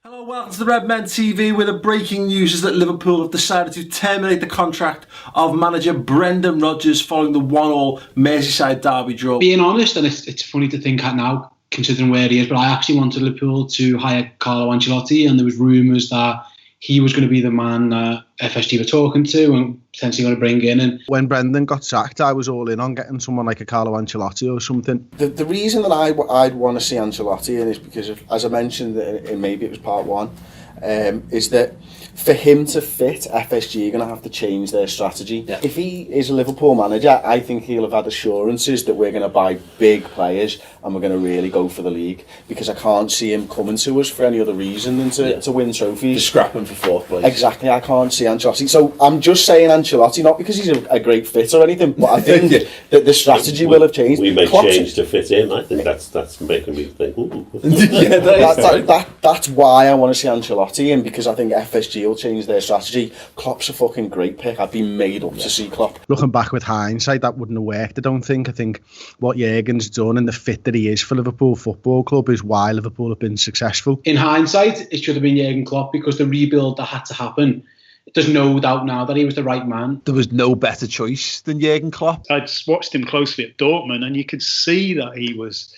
Hello, welcome to the Redmen TV, where the breaking news is that Liverpool have decided to terminate the contract of manager Brendan Rodgers following the 1-1 Merseyside derby draw. Being honest, and it's funny to think at now, considering where he is, but I actually wanted Liverpool to hire Carlo Ancelotti, and there was rumours that he was going to be the man that FSG were talking to and potentially going to bring in. And when Brendan got sacked, I was all in on getting someone like a Carlo Ancelotti or something. The reason that I'd want to see Ancelotti in is because, as I mentioned, and maybe it was part one, is that for him to fit, FSG are going to have to change their strategy. Yeah. If he is a Liverpool manager, I think he'll have had assurances that we're going to buy big players and we're going to really go for the league, because I can't see him coming to us for any other reason than to win trophies. Just scrapping for fourth place. Exactly, I can't see Ancelotti. So I'm just saying Ancelotti, not because he's a great fit or anything, but I think that the strategy will have changed. We may change to fit in. I think that's making me think. That's why I want to see Ancelotti in, because I think FSG will change their strategy. Klopp's a fucking great pick. I'd be made up to see Klopp. Looking back with hindsight, that wouldn't have worked, I don't think. I think what Jurgen's done and the fit that he is for Liverpool Football Club is why Liverpool have been successful. In hindsight, it should have been Jurgen Klopp, because the rebuild that had to happen, there's no doubt now that he was the right man. There was no better choice than Jurgen Klopp. I'd watched him closely at Dortmund, and you could see that he was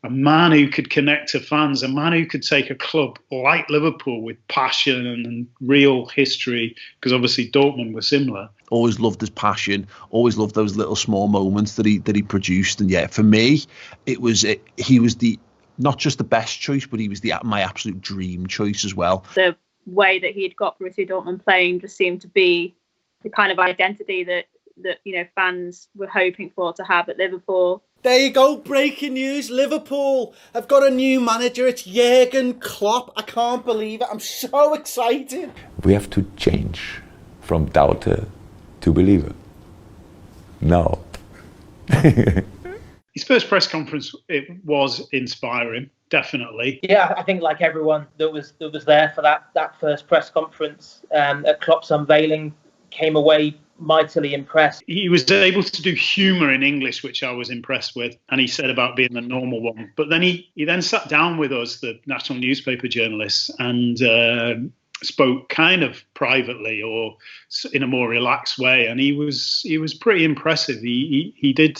a man who could connect to fans, a man who could take a club like Liverpool with passion and real history, because obviously Dortmund were similar. Always loved his passion, always loved those little small moments that he produced. And yeah, for me, he was the not just the best choice, but he was my absolute dream choice as well. The way that he'd got Borussia Dortmund playing just seemed to be the kind of identity that fans were hoping for to have at Liverpool. There you go, breaking news. Liverpool have got a new manager. It's Jurgen Klopp. I can't believe it. I'm so excited. We have to change from doubter to believer. No. His first press conference, it was inspiring, definitely. Yeah, I think like everyone that was there for that first press conference at Klopp's unveiling, came away mightily impressed. He was able to do humour in English, which I was impressed with, and he said about being the normal one. But then he then sat down with us, the national newspaper journalists, and spoke kind of privately or in a more relaxed way, and he was pretty impressive. He did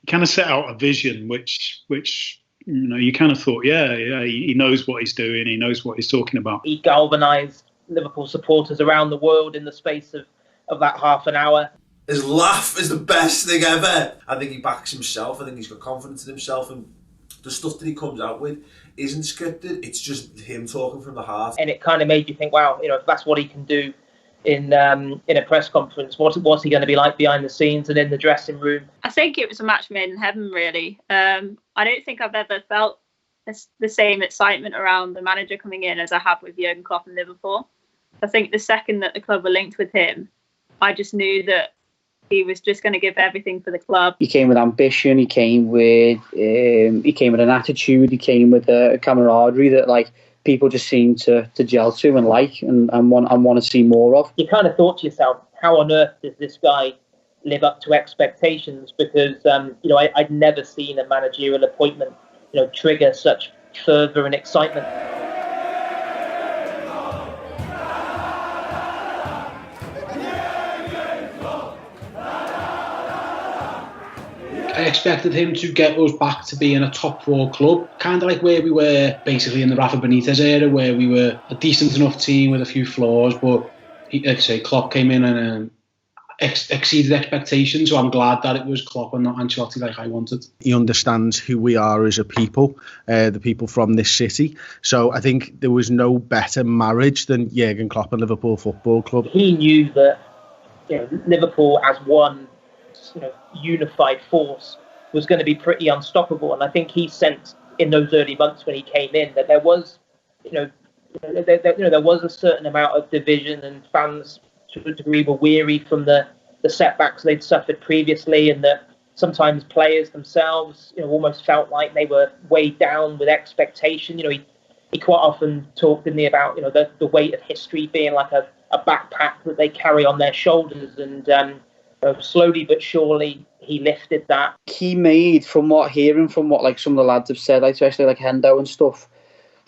kind of set out a vision, which you kind of thought, he knows what he's doing, he knows what he's talking about. He galvanised Liverpool supporters around the world in the space of that half an hour. His laugh is the best thing ever. I think he backs himself. I think he's got confidence in himself, and the stuff that he comes out with isn't scripted. It's just him talking from the heart. And it kind of made you think, wow, if that's what he can do in a press conference, what's he going to be like behind the scenes and in the dressing room? I think it was a match made in heaven, really. I don't think I've ever felt the same excitement around the manager coming in as I have with Jurgen Klopp and Liverpool. I think the second that the club were linked with him, I just knew that he was just going to give everything for the club. He came with ambition. He came with an attitude. He came with a camaraderie that people just seem to gel to and like and want to see more of. You kind of thought to yourself, how on earth does this guy live up to expectations? Because I'd never seen a managerial appointment trigger such fervour and excitement. I expected him to get us back to being a top four club, kind of like where we were basically in the Rafa Benitez era, where we were a decent enough team with a few flaws, but Klopp came in and exceeded expectations. So I'm glad that it was Klopp and not Ancelotti like I wanted. He understands who we are as a people, the people from this city. So I think there was no better marriage than Jurgen Klopp and Liverpool Football Club. He knew that Liverpool as one unified force was going to be pretty unstoppable, and I think he sensed in those early months when he came in that there was there was a certain amount of division, and fans to a degree were weary from the setbacks they'd suffered previously, and that sometimes players themselves almost felt like they were weighed down with expectation. He quite often talked, didn't he, about the weight of history being like a backpack that they carry on their shoulders, and slowly but surely he lifted that. He made, from what some of the lads have said, especially like Hendo and stuff,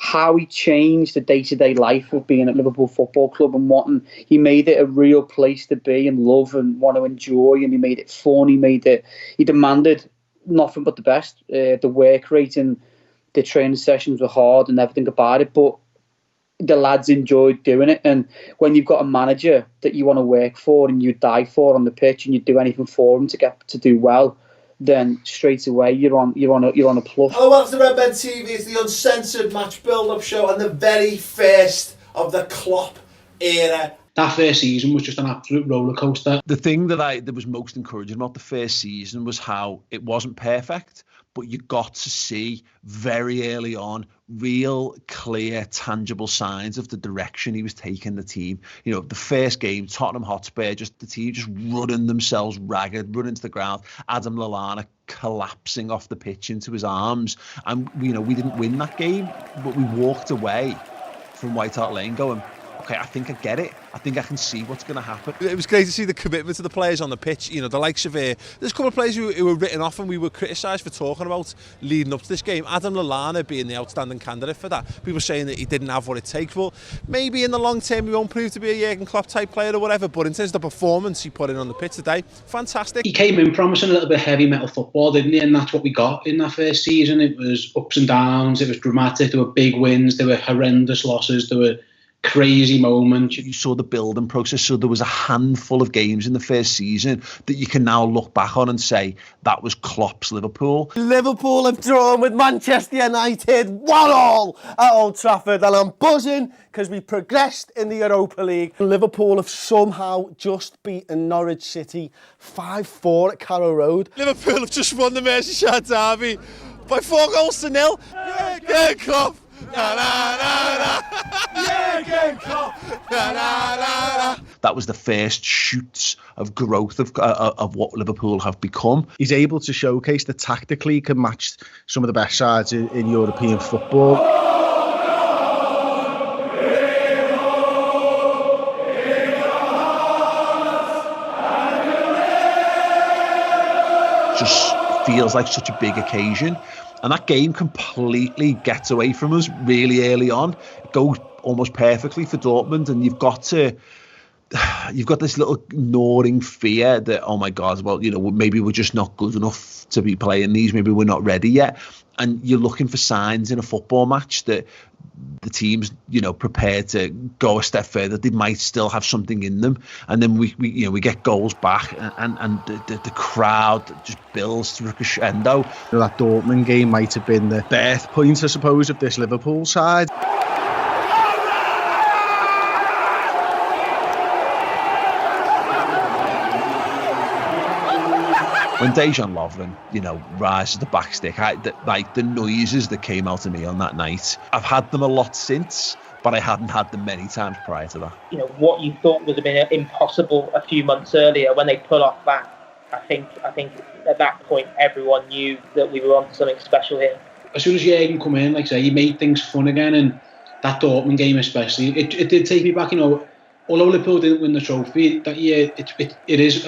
how he changed the day-to-day life of being at Liverpool Football Club and he made it a real place to be and love and want to enjoy, and he made it fun. He demanded nothing but the best. The work rate and the training sessions were hard and everything about it, but the lads enjoyed doing it. And when you've got a manager that you want to work for and you die for on the pitch and you do anything for him to get to do well, then straight away you're on a plus. Hello, welcome to Redmen TV. It's the uncensored match build-up show and the very first of the Klopp era. That first season was just an absolute roller coaster. The thing that was most encouraging about the first season was how it wasn't perfect, but you got to see very early on real, clear, tangible signs of the direction he was taking the team. You know, the first game, Tottenham Hotspur, the team just running themselves ragged, running to the ground. Adam Lallana collapsing off the pitch into his arms. And, you know, we didn't win that game, but we walked away from White Hart Lane going, okay, I think I get it. I think I can see what's going to happen. It was great to see the commitment to the players on the pitch. You know, the likes of there's a couple of players who were written off and we were criticised for talking about leading up to this game. Adam Lallana being the outstanding candidate for that. People saying that he didn't have what it takes. Well, maybe in the long term he won't prove to be a Jurgen Klopp type player or whatever, but in terms of the performance he put in on the pitch today, fantastic. He came in promising a little bit heavy metal football, didn't he? And that's what we got in that first season. It was ups and downs, it was dramatic, there were big wins, there were horrendous losses, there were crazy moments. You saw the building process, so there was a handful of games in the first season that you can now look back on and say that was Klopp's Liverpool. Liverpool have drawn with Manchester United 1-1 at Old Trafford, and I'm buzzing because we progressed in the Europa League. Liverpool have somehow just beaten Norwich City 5-4 at Carrow Road. Liverpool have just won the Merseyside derby by 4-0. Jurgen Klopp. Na, na, na, na. Jurgen Klopp. Na, na, na, na. That was the first shoots of growth of what Liverpool have become. He's able to showcase that tactically he can match some of the best sides in European football. Just feels like such a big occasion. And that game completely gets away from us really early on. It goes almost perfectly for Dortmund, and you've got this little gnawing fear that, oh my God, well, you know, maybe we're just not good enough to be playing these. Maybe we're not ready yet. And you're looking for signs in a football match that the team's, you know, prepared to go a step further. They might still have something in them. And then we get goals back, and the crowd just builds to a crescendo. That Dortmund game might have been the birth point, I suppose, of this Liverpool side. When Dejan Lovren, you know, rises the back stick, the noises that came out of me on that night, I've had them a lot since, but I hadn't had them many times prior to that. You know, what you thought would have been impossible a few months earlier, when they pull off that, I think at that point everyone knew that we were on to something special here. As soon as Jurgen come in, like I say, he made things fun again, and that Dortmund game especially, it did take me back. You know, although Liverpool didn't win the trophy that year, it is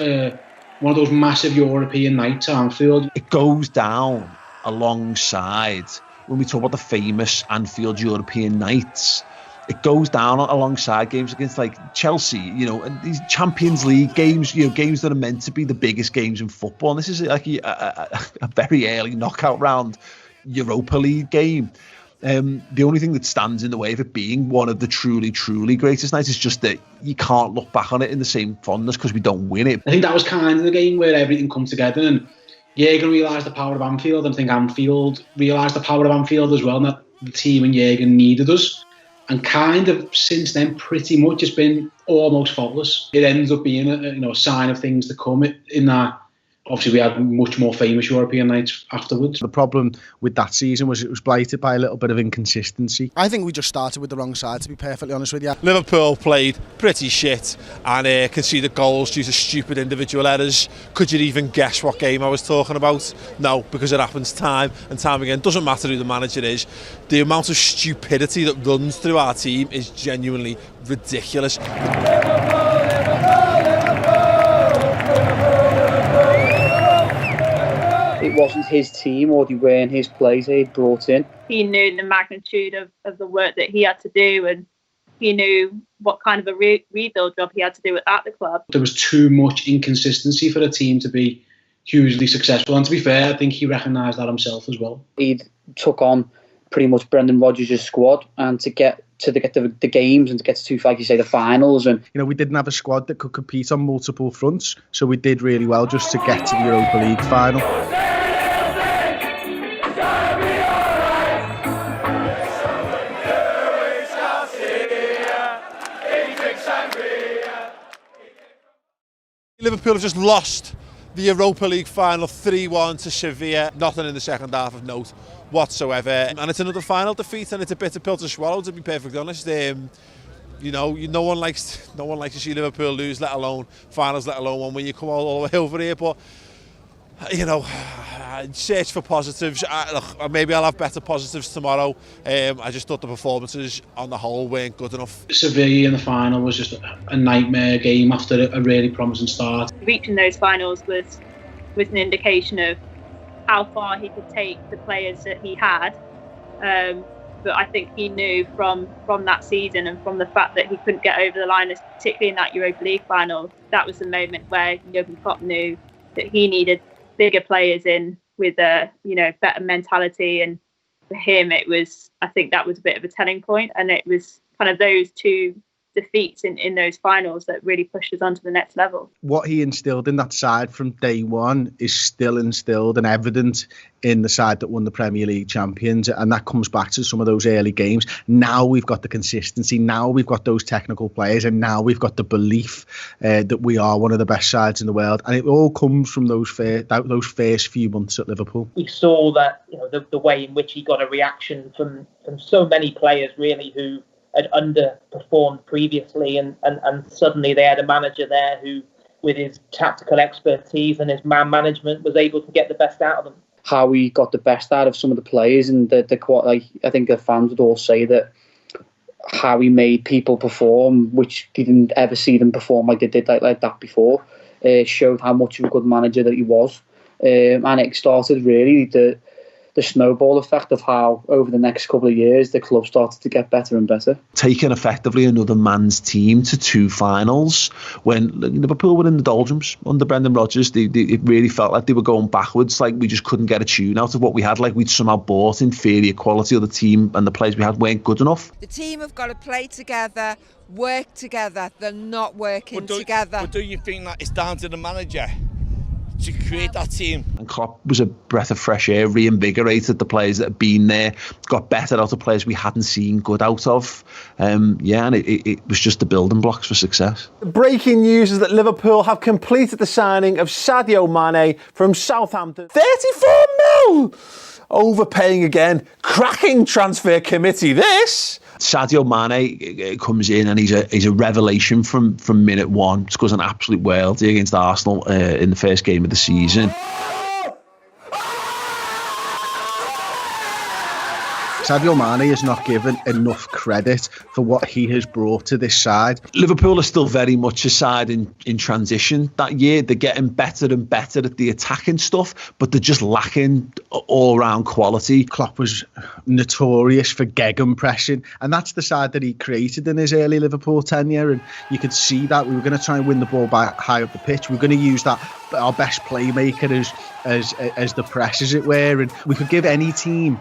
one of those massive European nights at Anfield. It goes down alongside, when we talk about the famous Anfield European nights, it goes down alongside games against like Chelsea, you know, and these Champions League games, you know, games that are meant to be the biggest games in football. And this is like a very early knockout round Europa League game. The only thing that stands in the way of it being one of the truly, truly greatest nights is just that you can't look back on it in the same fondness because we don't win it. I think that was kind of the game where everything comes together, and Jurgen realised the power of Anfield, and I think Anfield realised the power of Anfield as well, and that the team and Jurgen needed us. And kind of since then, pretty much it's been almost faultless. It ends up being a sign of things to come in that. Obviously, we had much more famous European nights afterwards. The problem with that season was it was blighted by a little bit of inconsistency. I think we just started with the wrong side, to be perfectly honest with you. Liverpool played pretty shit and conceded goals due to stupid individual errors. Could you even guess what game I was talking about? No, because it happens time and time again. Doesn't matter who the manager is. The amount of stupidity that runs through our team is genuinely ridiculous. it wasn't his team or they weren't his players he'd brought in. He knew the magnitude of the work that he had to do, and he knew what kind of a rebuild job he had to do at the club. There was too much inconsistency for a team to be hugely successful, and to be fair, I think he recognised that himself as well. He took on pretty much Brendan Rodgers' squad, and to get the games and to get to, like you say, the finals. And we didn't have a squad that could compete on multiple fronts, so we did really well just to get to the Europa League final. Liverpool have just lost the Europa League final 3-1 to Sevilla. Nothing in the second half of note whatsoever, and it's another final defeat, and it's a bitter pill to swallow, to be perfectly honest. No one likes to see Liverpool lose, let alone finals, let alone one when you come all the way over here. But search for positives. Maybe I'll have better positives tomorrow. I just thought the performances on the whole weren't good enough. Sevilla in the final was just a nightmare game after a really promising start. Reaching those finals was an indication of how far he could take the players that he had. But I think he knew from that season and from the fact that he couldn't get over the line, particularly in that Europa League final, that was the moment where Jurgen Klopp knew that he needed bigger players in with a better mentality. And for him, I think that was a bit of a telling point, and it was kind of those two defeats in those finals that really pushed us on to the next level. What he instilled in that side from day one is still instilled and evident in the side that won the Premier League champions, and that comes back to some of those early games. Now we've got the consistency, now we've got those technical players, and now we've got the belief that we are one of the best sides in the world, and it all comes from those first few months at Liverpool. We saw that the way in which he got a reaction from so many players really who had underperformed previously, and suddenly they had a manager there who, with his tactical expertise and his man management, was able to get the best out of them. How he got the best out of some of the players, and I think the fans would all say that how he made people perform, which they didn't ever see them perform like they did like that before, showed how much of a good manager that he was, and it started really the snowball effect of how over the next couple of years the club started to get better and better. Taking effectively another man's team to two finals when Liverpool were in the doldrums under Brendan Rodgers, it really felt like they were going backwards, like we just couldn't get a tune out of what we had, like we'd somehow bought inferior quality of the team and the players we had weren't good enough. The team have got to play together, work together. They're not working together. But do you think that it's down to the manager to create that team? And Klopp was a breath of fresh air, reinvigorated the players that had been there, got better out of players we hadn't seen good out of. And it was just the building blocks for success. The breaking news is that Liverpool have completed the signing of Sadio Mane from Southampton. 34 mil! Overpaying again. Cracking transfer committee, this! Sadio Mane comes in and he's a revelation from minute one. Scores an absolute worldie against Arsenal in the first game of the season. Sadio Mane is not given enough credit for what he has brought to this side. Liverpool are still very much a side in transition that year. They're getting better and better at the attacking stuff, but they're just lacking all-round quality. Klopp was notorious for gegenpressing, and that's the side that he created in his early Liverpool tenure, and you could see that. We were going to try and win the ball back high up the pitch. We were going to use that, our best playmaker as the press, as it were, and we could give any team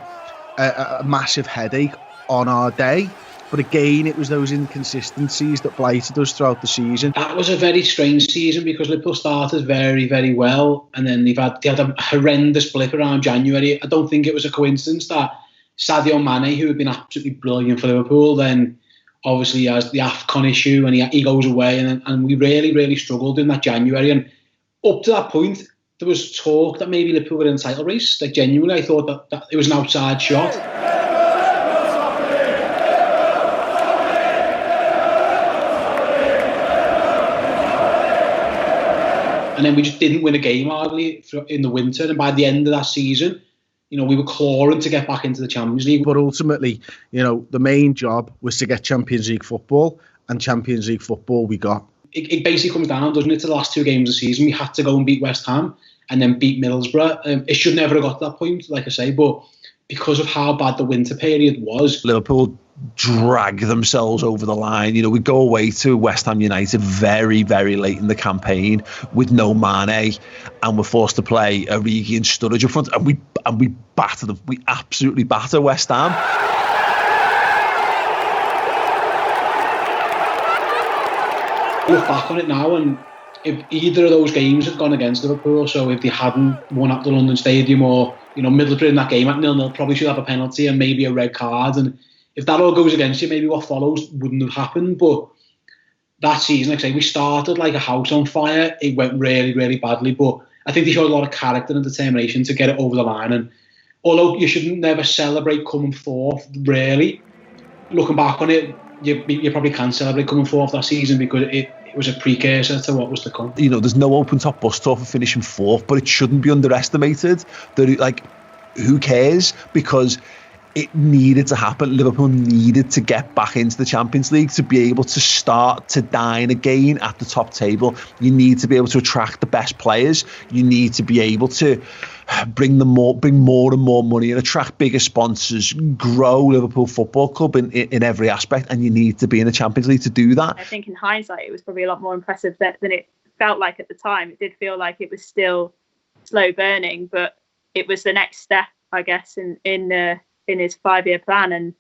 a massive headache on our day. But again, it was those inconsistencies that blighted us throughout the season. That was a very strange season because Liverpool started very, very well, and then they had a horrendous blip around January. I don't think it was a coincidence that Sadio Mane, who had been absolutely brilliant for Liverpool, then obviously has the AFCON issue and he goes away, and we really, really struggled in that January. And up to that point, there was talk that maybe Liverpool were in a title race. Like, genuinely, I thought that it was an outside shot. And then we just didn't win a game hardly in the winter. And by the end of that season, we were clawing to get back into the Champions League. But ultimately, the main job was to get Champions League football, and Champions League football we got. It basically comes down, doesn't it, to the last two games of the season. We had to go and beat West Ham, and then beat Middlesbrough. It should never have got to that point, like I say, but because of how bad the winter period was, Liverpool drag themselves over the line. You know, we go away to West Ham United very, very late in the campaign with no Mane, and we're forced to play Origi and Sturridge up front, and we batter them. We absolutely batter West Ham. Look back on it now, and if either of those games had gone against Liverpool, so if they hadn't won at the London Stadium, or Middlesbrough in that game at 0-0 probably should have a penalty and maybe a red card, and if that all goes against you, maybe what follows wouldn't have happened. But that season, like I say, we started like a house on fire. It went really, really badly, but I think they showed a lot of character and determination to get it over the line. And although you shouldn't never celebrate coming fourth, really, looking back on it, you probably can celebrate coming fourth that season, because it was a precursor to what was to come. There's no open top bus tour for finishing fourth, but it shouldn't be underestimated that, who cares? Because it needed to happen. Liverpool needed to get back into the Champions League to be able to start to dine again at the top table. You need to be able to attract the best players. You need to be able to bring more and more money and attract bigger sponsors, grow Liverpool Football Club in every aspect, and you need to be in the Champions League to do that. I think in hindsight it was probably a lot more impressive than it felt like at the time. It did feel like it was still slow burning, but it was the next step, I guess, in his 5-year plan, and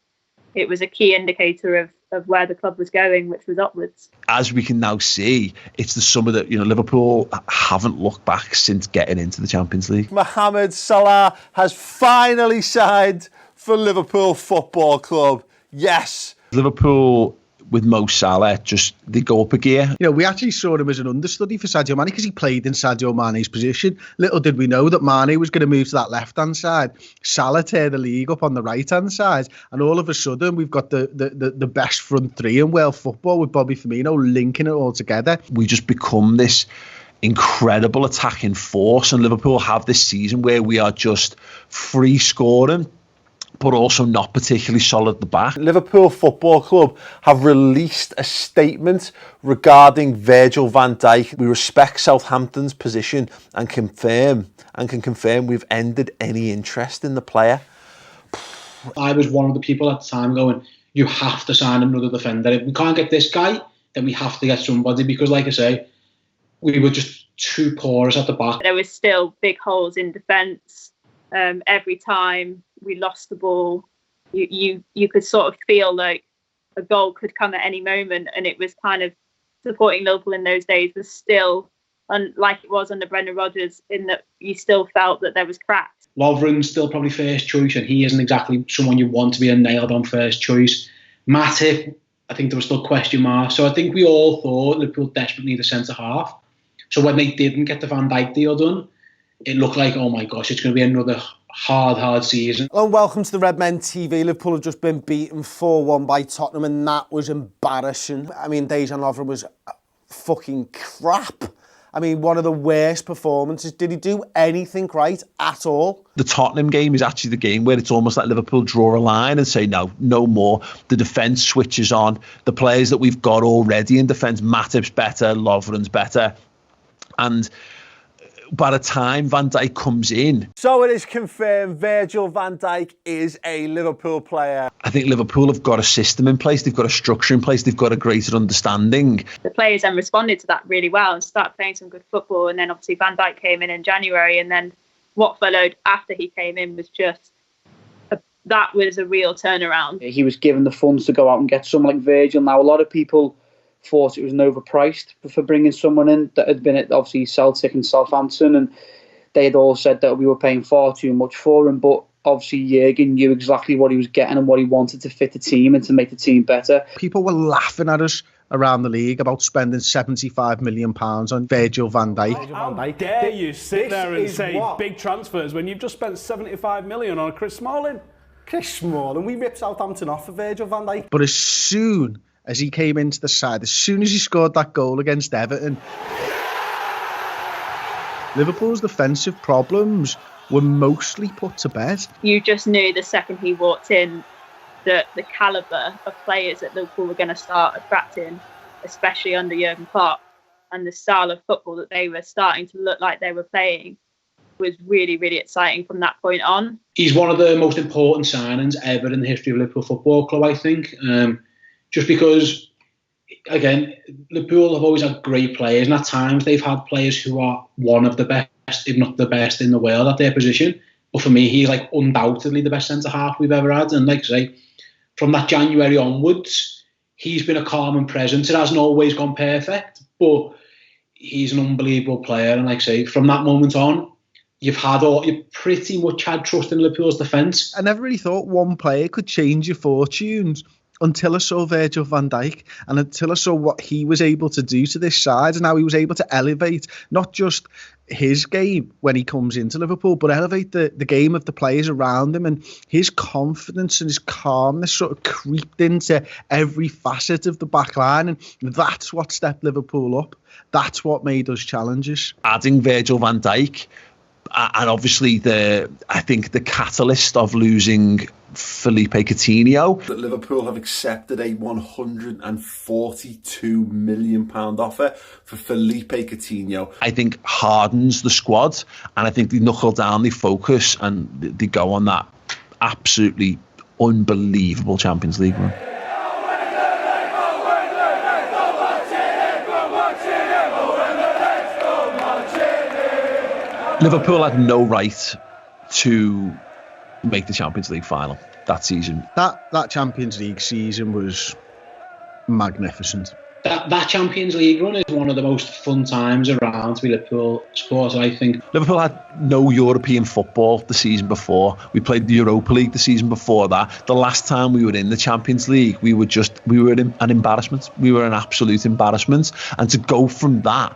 it was a key indicator of where the club was going, which was upwards. As we can now see, it's the summer that Liverpool haven't looked back since getting into the Champions League. Mohamed Salah has finally signed for Liverpool Football Club. Yes. Liverpool with Mo Salah, they go up a gear. We actually saw him as an understudy for Sadio Mane because he played in Sadio Mane's position. Little did we know that Mane was going to move to that left-hand side. Salah tear the league up on the right-hand side, and all of a sudden we've got the best front three in world football with Bobby Firmino linking it all together. We just become this incredible attacking force, and Liverpool have this season where we are just free scoring, but also not particularly solid at the back. Liverpool Football Club have released a statement regarding Virgil van Dijk. We respect Southampton's position and can confirm we've ended any interest in the player. I was one of the people at the time going, you have to sign another defender. If we can't get this guy, then we have to get somebody, because like I say, we were just too porous at the back. There was still big holes in defence. Every time we lost the ball, you could sort of feel like a goal could come at any moment, and it was kind of supporting Liverpool in those days was still like it was under Brendan Rodgers, in that you still felt that there was cracks. Lovren's still probably first choice, and he isn't exactly someone you want to be a nailed on first choice. Matip, I think there was still question marks. So I think we all thought Liverpool desperately need a centre half. So when they didn't get the Van Dijk deal done, it looked like, oh my gosh, it's going to be another hard season. Hello and welcome to the Redmen TV. Liverpool have just been beaten 4-1 by Tottenham, and that was embarrassing. I mean, Dejan Lovren was fucking crap. I mean, one of the worst performances. Did he do anything right at all? The Tottenham game is actually the game where it's almost like Liverpool draw a line and say, no more. The defence switches on. The players that we've got already in defence, Matip's better, Lovren's better. And by the time Van Dijk comes in... So it is confirmed Virgil van Dijk is a Liverpool player. I think Liverpool have got a system in place, they've got a structure in place, they've got a greater understanding. The players then responded to that really well and started playing some good football, and then obviously Van Dijk came in January, and then what followed after he came in was just... that was a real turnaround. He was given the funds to go out and get someone like Virgil. Now, a lot of people thought it was overpriced for bringing someone in that had been at obviously Celtic and Southampton, and they had all said that we were paying far too much for him. But obviously Jurgen knew exactly what he was getting and what he wanted to fit the team and to make the team better. People were laughing at us around the league about spending £75 million on Virgil van Dijk. How dare you sit there and say big transfers when you've just spent £75 million on Chris Smalling? Chris Smalling, we ripped Southampton off for Virgil van Dijk. But as soon as he came into the side, as soon as he scored that goal against Everton, Liverpool's defensive problems were mostly put to bed. You just knew the second he walked in that the calibre of players that Liverpool were going to start attracting, especially under Jurgen Klopp, and the style of football that they were starting to look like they were playing, was really, really exciting from that point on. He's one of the most important signings ever in the history of Liverpool Football Club, I think. Just because, again, Liverpool have always had great players, and at times they've had players who are one of the best, if not the best in the world at their position. But for me, he's like undoubtedly the best centre-half we've ever had. And like I say, from that January onwards, he's been a calming presence. It hasn't always gone perfect, but he's an unbelievable player. And like I say, from that moment on, you pretty much had trust in Liverpool's defence. I never really thought one player could change your fortunes until I saw Virgil van Dijk, and until I saw what he was able to do to this side, and how he was able to elevate not just his game when he comes into Liverpool, but elevate the game of the players around him. And his confidence and his calmness sort of creeped into every facet of the back line, and that's what stepped Liverpool up. That's what made us challengers. Adding Virgil van Dijk, and obviously I think the catalyst of losing Felipe Coutinho. That Liverpool have accepted a £142 million offer for Felipe Coutinho. I think hardens the squad, and I think they knuckle down, they focus, and they go on that absolutely unbelievable Champions League run. Liverpool had no right to make the Champions League final that season. That Champions League season was magnificent. That Champions League run is one of the most fun times around to be Liverpool supporter, I think. Liverpool had no European football the season before. We played the Europa League the season before that. The last time we were in the Champions League, we were an embarrassment. We were an absolute embarrassment. And to go from that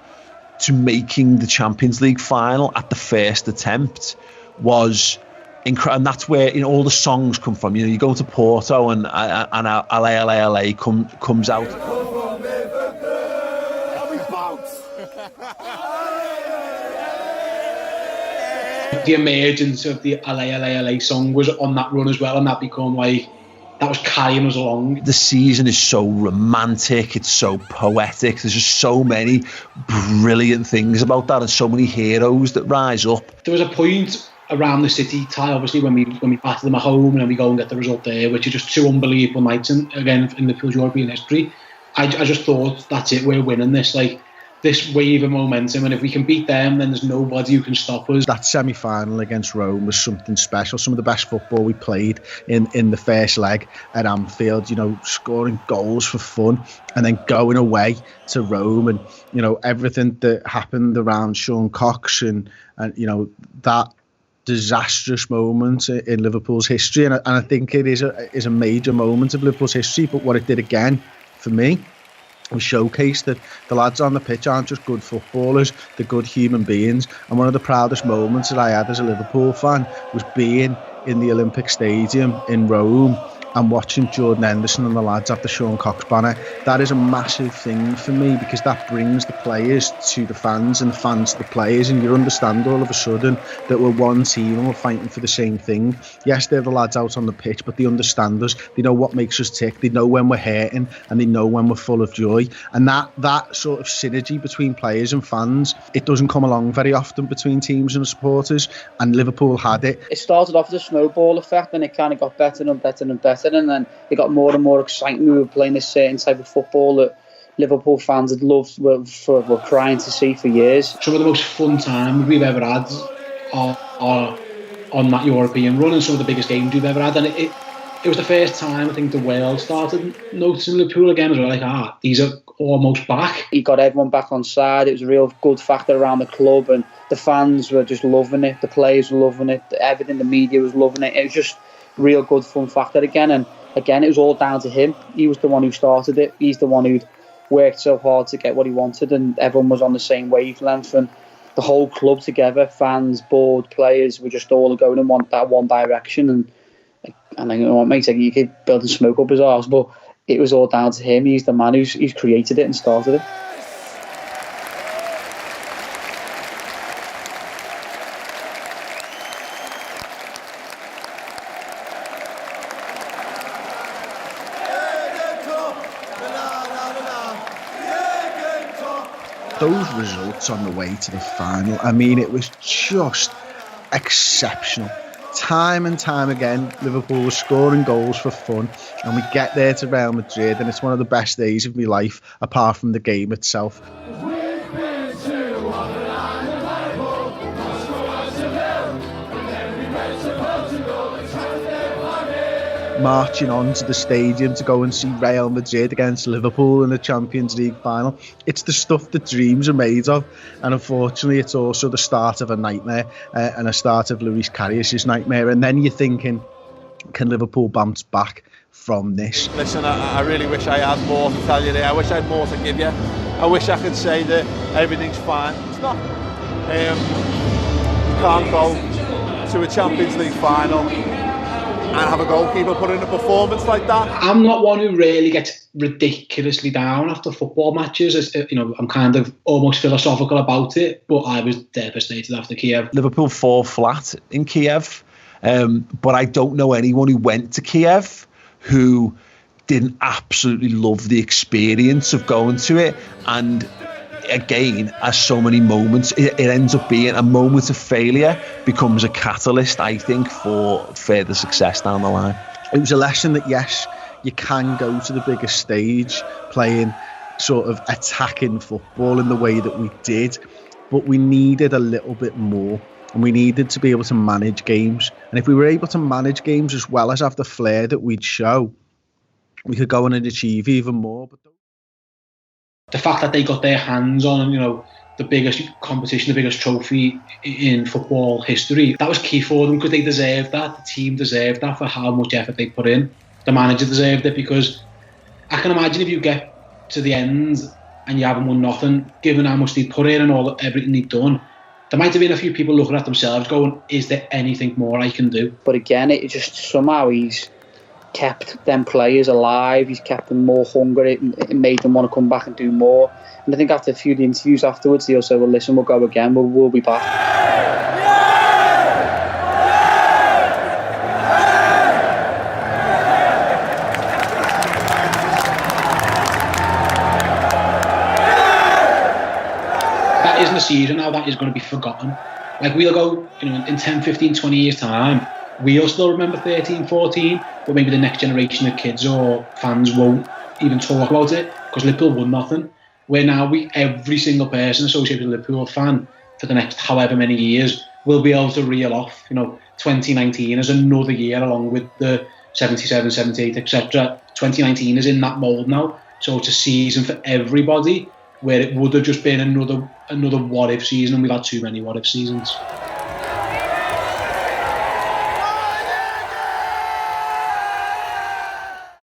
to making the Champions League final at the first attempt was incredible. And that's where all the songs come from. You go to Porto and LA comes out. The emergence of the LA song was on that run as well, and that was carrying us along. The season is so romantic, it's so poetic. There's just so many brilliant things about that, and so many heroes that rise up. There was a point around the city tie, obviously, when we battered them at home and then we go and get the result there, which are just two unbelievable nights. And again, in Liverpool's European history, I just thought, that's it, we're winning this. This wave of momentum, and if we can beat them, then there's nobody who can stop us. That semi-final against Rome was something special. Some of the best football we played in the first leg at Anfield, scoring goals for fun, and then going away to Rome, and everything that happened around Sean Cox and that disastrous moment in Liverpool's history. And I think it is a major moment of Liverpool's history. But what it did again for me was showcase that the lads on the pitch aren't just good footballers, they're good human beings. And one of the proudest moments that I had as a Liverpool fan was being in the Olympic Stadium in Rome and watching Jordan Henderson and the lads have the Sean Cox banner. That is a massive thing for me, because that brings the players to the fans and the fans to the players, and you understand all of a sudden that we're one team and we're fighting for the same thing. Yes, they're the lads out on the pitch, but they understand us. They know what makes us tick. They know when we're hurting, and they know when we're full of joy. And that sort of synergy between players and fans, it doesn't come along very often between teams and supporters, and Liverpool had it. It started off as a snowball effect, and it kind of got better and better and better, and then it got more and more exciting. We were playing this certain type of football that Liverpool fans had loved, were crying to see for years. Some of the most fun times we've ever had are on that European run, and some of the biggest games we've ever had. And it was the first time I think the world started noticing Liverpool again as well. These are almost back. He got everyone back on side. It was a real good factor around the club, and the fans were just loving it. The players were loving it. Everything, the media was loving it. It was just real good fun factor again. And again, it was all down to him. He was the one who started it. He's the one who'd worked so hard to get what he wanted, and everyone was on the same wavelength, and the whole club together, fans, board, players, were just all going in that one direction. And it makes like you could build and smoke up his arse, but it was all down to him. He's the man who's created it and started it. Those results on the way to the final, I mean, it was just exceptional. Time and time again, Liverpool was scoring goals for fun, and we get there to Real Madrid, and it's one of the best days of my life, apart from the game itself. Marching on to the stadium to go and see Real Madrid against Liverpool in the Champions League final. It's the stuff that dreams are made of, and unfortunately it's also the start of a nightmare, and a start of Luis Karius's nightmare. And then you're thinking, can Liverpool bounce back from this? Listen, I really wish I had more to tell you there. I wish I had more to give you. I wish I could say that everything's fine. It's not. You can't go to a Champions League final and have a goalkeeper put in a performance like that. I'm not one who really gets ridiculously down after football matches. I'm kind of almost philosophical about it, but I was devastated after Kiev. Liverpool fall flat in Kiev, but I don't know anyone who went to Kiev who didn't absolutely love the experience of going to it. And again, as so many moments, it ends up being a moment of failure becomes a catalyst, I think, for further success down the line. It was a lesson that, yes, you can go to the biggest stage playing sort of attacking football in the way that we did, but we needed a little bit more, and we needed to be able to manage games. And if we were able to manage games as well as have the flair that we'd show, we could go on and achieve even more. But the fact that they got their hands on, the biggest competition, the biggest trophy in football history, that was key for them, because they deserved that. The team deserved that for how much effort they put in. The manager deserved it, because I can imagine if you get to the end and you haven't won nothing, given how much they put in and everything they've done, there might have been a few people looking at themselves going, is there anything more I can do? But again, it just somehow he's kept them players alive, he's kept them more hungry, it made them want to come back and do more. And I think after a few of the interviews afterwards, they also well, listen, we'll go again, we'll be back. That isn't a season now, that is going to be forgotten. Like, we'll go, in 10, 15, 20 years time, we'll still remember 13, 14, but maybe the next generation of kids or fans won't even talk about it, because Liverpool won nothing. Where now every single person associated with a Liverpool fan for the next however many years will be able to reel off, 2019 as another year, along with the 77, 78, etc. 2019 is in that mould now, so it's a season for everybody, where it would have just been another what-if season, and we've had too many what-if seasons.